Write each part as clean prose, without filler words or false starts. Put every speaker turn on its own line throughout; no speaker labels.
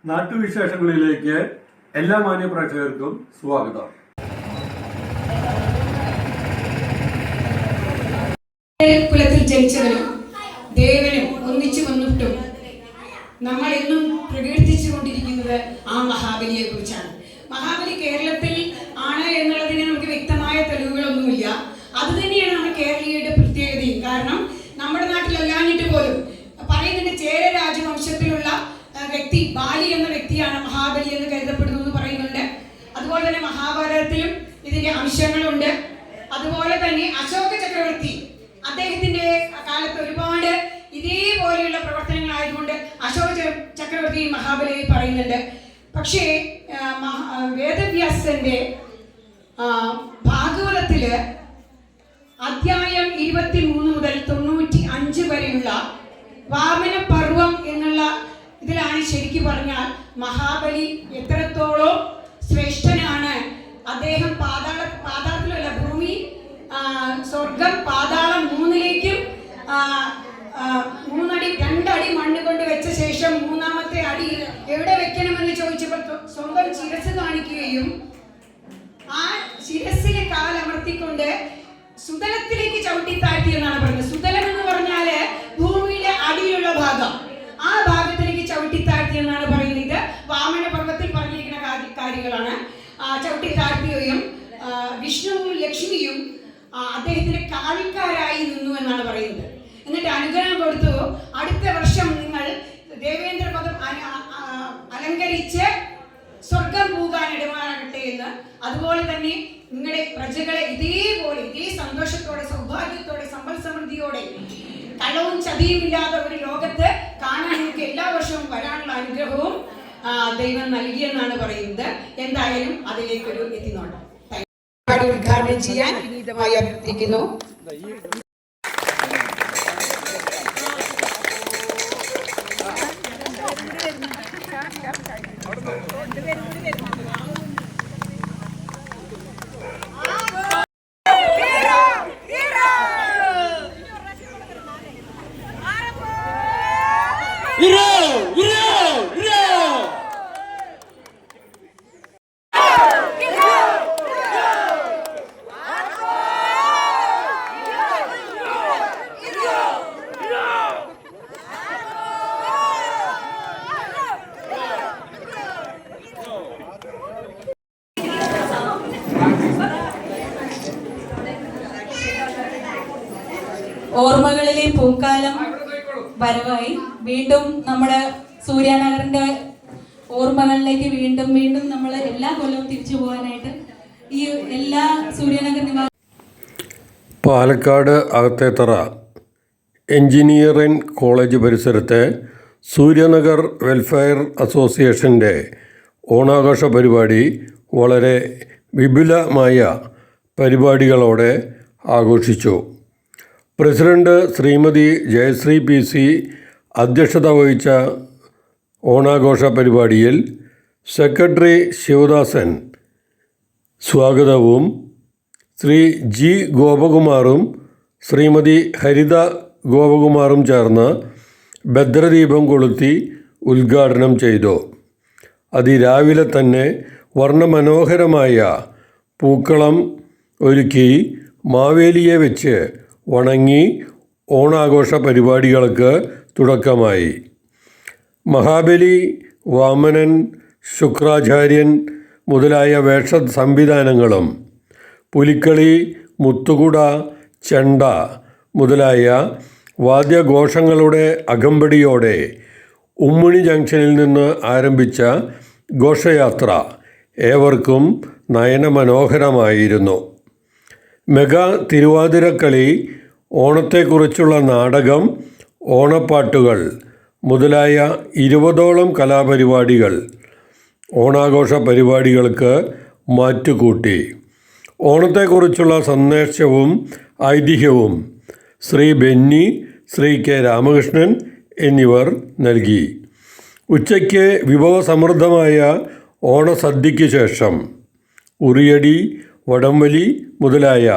നാട്ടുവിശേഷങ്ങളിലേക്ക് എല്ലാ മാന്യ പ്രേക്ഷകർക്കും സ്വാഗതം.
കുലത്തിൽ ജനിച്ചവനും ദേവനും ഒന്നിച്ചു വന്നിട്ടും നമ്മൾ എന്നും പ്രകീർത്തിച്ചു കൊണ്ടിരിക്കുന്നത് ആ മഹാബലിയെ കുറിച്ചാണ്. മഹാബലി കേരളത്തിൽ ആണ് എന്നുള്ളതിന് നമുക്ക് വ്യക്തമായ തെളിവുകളൊന്നുമില്ല. അത് തന്നെയാണ് നമ്മുടെ കേരളീയരുടെ പ്രത്യേകതയും. കാരണം നമ്മുടെ നാട്ടിലല്ലാഞ്ഞിട്ട് പോലും പറയുന്നുണ്ട്, ചേര രാജവംശത്തിലുള്ള വ്യക്തി ബാലി എന്ന വ്യക്തിയാണ് മഹാബലി എന്ന് കരുതപ്പെടുന്നു എന്ന് പറയുന്നുണ്ട്. അതുപോലെ തന്നെ മഹാഭാരതത്തിലും ഇതിന്റെ അംശങ്ങളുണ്ട്. അതുപോലെ തന്നെ അശോക ചക്രവർത്തി അദ്ദേഹത്തിന്റെ കാലത്ത് ഒരുപാട് ഇതേപോലെയുള്ള പ്രവർത്തനങ്ങളായതുകൊണ്ട് അശോക ചക്രവർത്തി മഹാബലിയെ പറയുന്നുണ്ട്. പക്ഷേ വേദവ്യാസന്റെ ഭാഗവതത്തില് അധ്യായം 23 മുതൽ 95 വരെയുള്ള വാമന പർവം എന്നുള്ള ഇതിലാണ് ശരിക്കും പറഞ്ഞാൽ മഹാബലി എത്രത്തോളം ശ്രേഷ്ഠനാണ്. അദ്ദേഹം പാതാളത്തിലല്ല, ഭൂമി, സ്വർഗം, പാതാളം മൂന്നിലേക്കും 2 അടി മണ്ണ് കൊണ്ട് വെച്ച ശേഷം 3-ാമത്തെ അടി എവിടെ വെക്കണമെന്ന് ചോദിച്ചപ്പോൾ സ്വന്തം ശിരസ് കാണിക്കുകയും ആ ശിരസിലെ കാലമർത്തിക്കൊണ്ട് സുതലത്തിലേക്ക് ചവിട്ടി താഴ്ത്തി എന്നാണ് പറയുന്നത്. സുതലം എന്ന് പറഞ്ഞാല് ഭൂമിയുടെ അടിയിലുള്ള ഭാഗം, ആ ഭാഗത്തിലേക്ക് ചവിട്ടി താഴ്ത്തി എന്നാണ് പറയുന്നത്. ഇത് വാമന പർവ്വത്തിൽ പറഞ്ഞിരിക്കുന്ന കാര്യങ്ങളാണ്. ചവിട്ടി താഴ്ത്തുകയും വിഷ്ണുവും ലക്ഷ്മിയും അദ്ദേഹത്തിന്റെ കാവൽക്കാരായി നിന്നു എന്നാണ് പറയുന്നത്. എന്നിട്ട് അനുഗ്രഹം കൊടുത്തു, അടുത്ത വർഷം നിങ്ങൾ ദേവേന്ദ്ര പദം അലങ്കരിച്ച് സ്വർഗം പോകാൻ ഇടമാറാകട്ടെ എന്ന്. അതുപോലെ തന്നെ നിങ്ങളുടെ പ്രജകളെ ഇതേപോലെ ഇതേ സന്തോഷത്തോടെ, സൗഭാഗ്യത്തോടെ, സമ്പൽ സമൃദ്ധിയോടെ, കള്ളവും ചതിയും ഇല്ലാതെ ഒരു ലോകത്ത് കാണാൻ നിങ്ങൾക്ക് എല്ലാ വർഷവും വരാനുള്ള അനുഗ്രഹവും ദൈവം നൽകിയെന്നാണ് പറയുന്നത്. എന്തായാലും അതിലേക്കൊരു എത്തിനോട്ടം ഉദ്ഘാടനം ചെയ്യാൻ വിനീതമായി അഭ്യർത്ഥിക്കുന്നു.
ഓർമ്മകളിലെ പൂക്കാലം വരവായി വീണ്ടും നമ്മുടെ സൂര്യനഗറിന്റെ ഓർമ്മകളിലേക്ക് വീണ്ടും വീണ്ടും നമ്മൾ എല്ലാ കൊല്ലവും തിരിച്ചു പോകാനായിട്ട് ഈ എല്ലാ സൂര്യനഗർ നിവാസ
പാലക്കാട് അകത്തേത്തറ എഞ്ചിനീയറിംഗ് കോളേജ് പരിസരത്തെ സൂര്യനഗർ വെൽഫെയർ അസോസിയേഷൻ്റെ ഓണാഘോഷ പരിപാടി വളരെ വിപുലമായ പരിപാടികളോടെ ആഘോഷിച്ചു. പ്രസിഡന്റ് ശ്രീമതി ജയശ്രീ PC അധ്യക്ഷത വഹിച്ച ഓണാഘോഷ പരിപാടിയിൽ സെക്രട്ടറി ശിവദാസൻ സ്വാഗതവും ശ്രീ G ഗോപകുമാറും ശ്രീമതി ഹരിത ഗോപകുമാറും ചേർന്ന് ഭദ്രദീപം കൊളുത്തി ഉദ്ഘാടനം ചെയ്തു. അതിരാവിലെ തന്നെ വർണ്ണമനോഹരമായ പൂക്കളം ഒരുക്കി മാവേലിയെ വെച്ച് വണങ്ങി ഓണാഘോഷ പരിപാടികൾക്ക് തുടക്കമായി. മഹാബലി, വാമനൻ, ശുക്രാചാര്യൻ മുതലായ വേഷ സംവിധാനങ്ങളും പുലിക്കളി, മുത്തുകുട, ചെണ്ട മുതലായ വാദ്യഘോഷങ്ങളുടെ അകമ്പടിയോടെ ഉമ്മിണി ജംഗ്ഷനിൽ നിന്ന് ആരംഭിച്ച ഘോഷയാത്ര ഏവർക്കും നയനമനോഹരമായിരുന്നു. മെഗാ തിരുവാതിരക്കളി, ഓണത്തെക്കുറിച്ചുള്ള നാടകം, ഓണപ്പാട്ടുകൾ മുതലായ 20ഓളം കലാപരിപാടികൾ ഓണാഘോഷ പരിപാടികൾക്ക് മാറ്റുകൂട്ടി. ഓണത്തെക്കുറിച്ചുള്ള സന്ദേശവും ഐതിഹ്യവും ശ്രീ ബെന്നി, ശ്രീ K രാമകൃഷ്ണൻ എന്നിവർ നൽകി. ഉച്ചയ്ക്ക് വിഭവസമൃദ്ധമായ ഓണസദ്യയ്ക്ക് ശേഷം ഉറിയടി, വടംവലി മുതലായ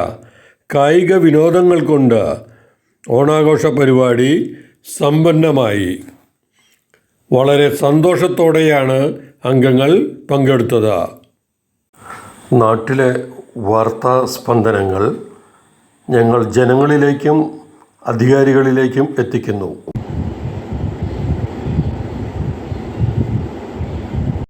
കായിക വിനോദങ്ങൾ കൊണ്ട് ഓണാഘോഷ പരിപാടി സമ്പന്നമായി. വളരെ സന്തോഷത്തോടെയാണ് അംഗങ്ങൾ പങ്കെടുത്തത്. നാട്ടിലെ വാർത്താ സ്പന്ദനങ്ങൾ ഞങ്ങൾ ജനങ്ങളിലേക്കും അധികാരികളിലേക്കും എത്തിക്കുന്നു.